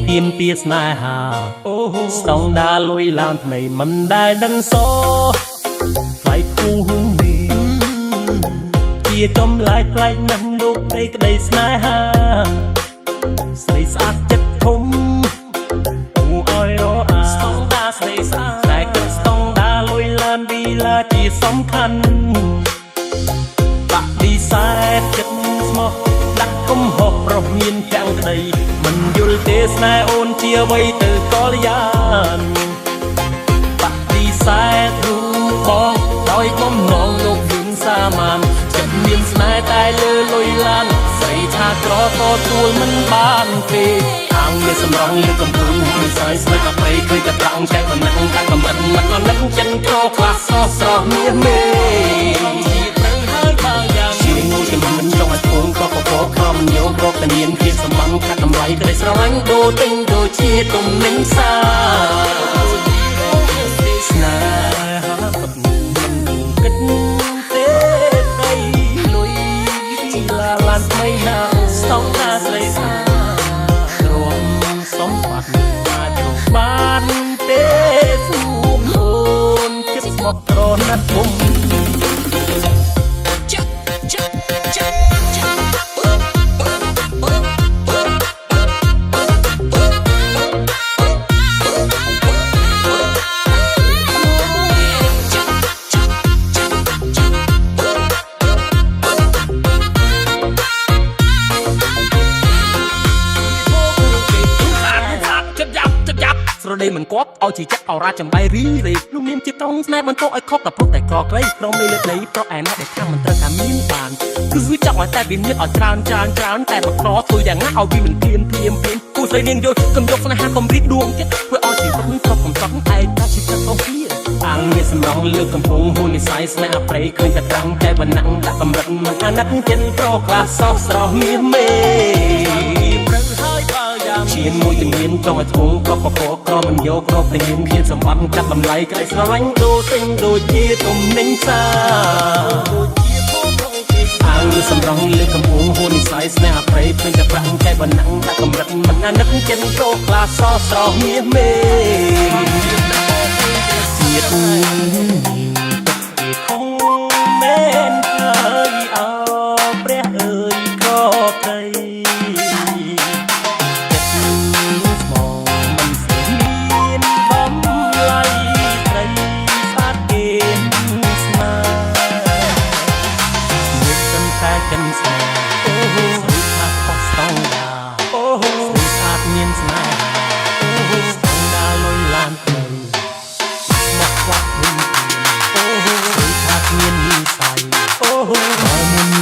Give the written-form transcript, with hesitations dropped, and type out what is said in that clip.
ទៀមទាស្នេហាអូស្តង់ដាលុយឡានថ្មីមិនដែលដឹងសថ្លៃគូហុំនេះជាកំឡាយផ្លែកណាស់លោកដីក្តីស្នេហាស្រីស្អាតចិត្តធំអូអើយរអាស្តង់ដាស្រីស្អាតតែគិតស្តង់ដាលុយឡានវីឡាជាសំខាន់បាក់ឌីសែតចិត្តស្មោះដាក់កំហុសប្រុសមានទាំងក្តីមិនយល់ទេស្នេហ៍អូនជាអ្វីទៅកលយានបាក់ឌីសែតរូបបងដោយបំណងលោកយន្តសាមានចិត្តមានស្នេហ៍តែលើលុយឡានស្រីថាក្រតទួលមិនបានទេអាងមានសម្រងលើកំពូលមួយស្រីស្នេហ៍កាព្រៃឃើញតែត្រង់ចែកមិននឹងតែកំបិតមិនអនឹកចិនក្រខ្លះសោះស្រស់មានមេមួយជំនឿចង់ឲ្យពងក៏ពពកខំយករកតែមានភាពសម្បត្តិខាត់តម្លៃក្តីស្រឡាញ់ដូរទិញដូចជាទំនិញសាស្នេហាពិតមិនគិតទេប្តីលុយជីឡាឡានថ្មីណាស្តង់ដាស្រីស្អាតទ្រមសម្បត្តិអាចរកបានទេស្មួមអូនគិតស្មោះត្រង់ណាស់ពុំស្រដីមិនគប់ឲ្យជីចាក់អរ៉ាចំបៃរីរីលោកនាមជាត្រង់ស្នេហ៍បន្តឲ្យខកតែព្រោះតែក្រក្រីព្រមលេលើដីប្រអែណាដែលខាងមិនត្រូវថាមានបានគឺចង់ឲ្យតែវាមានឲ្យច្រើនតែបក្រធ្វើយ៉ាងណាឲ្យវាមិនធៀមគូស្រីនាងយល់កុំយកស្នេហាកុំរីកដួងចិត្តធ្វើឲ្យជីវិតនេះគ្រប់កំសត់ឯតាជីវិតរបស់វាអាងមានសម្រងលើកកំពង់ហ៊ុននិស័យស្នេហ៍ប្រៃឃើញតែត្រង់តែបណ្ណាំងដាក់កម្រិតមិនអាណិតចិនប្រខ្លះសោះស្រស់មានមេជាមួយជំនាញចង់ឲ្យធំក៏ពពកក៏មិនយករកតែមានភាពសម្បត្តិកាត់តម្លៃក្តីស្រឡាញ់ដូរទិញដូចជាទំនិញសាអាងសម្រងលើកំពង់ហ៊ុននិស័យស្នេហ៍ប្រៃឃើញតែប្រាំងតែបណ្ណាំងដាក់កម្រិតមិនអាណិតចិនប្រខ្លះសោះស្រស់មានមេជាតិទឹកគមែនហើយអោព្រះអើយក៏ព្រៃចិនស្នេហ៍អូស្រីថាខុសស្តង់ដាអូស្រីស្អាតមានស្នេហាអូស្តង់ដាលុយឡានទៅមកខ្វះវិញអូស្រីថាមាននិស័យអូបើមិន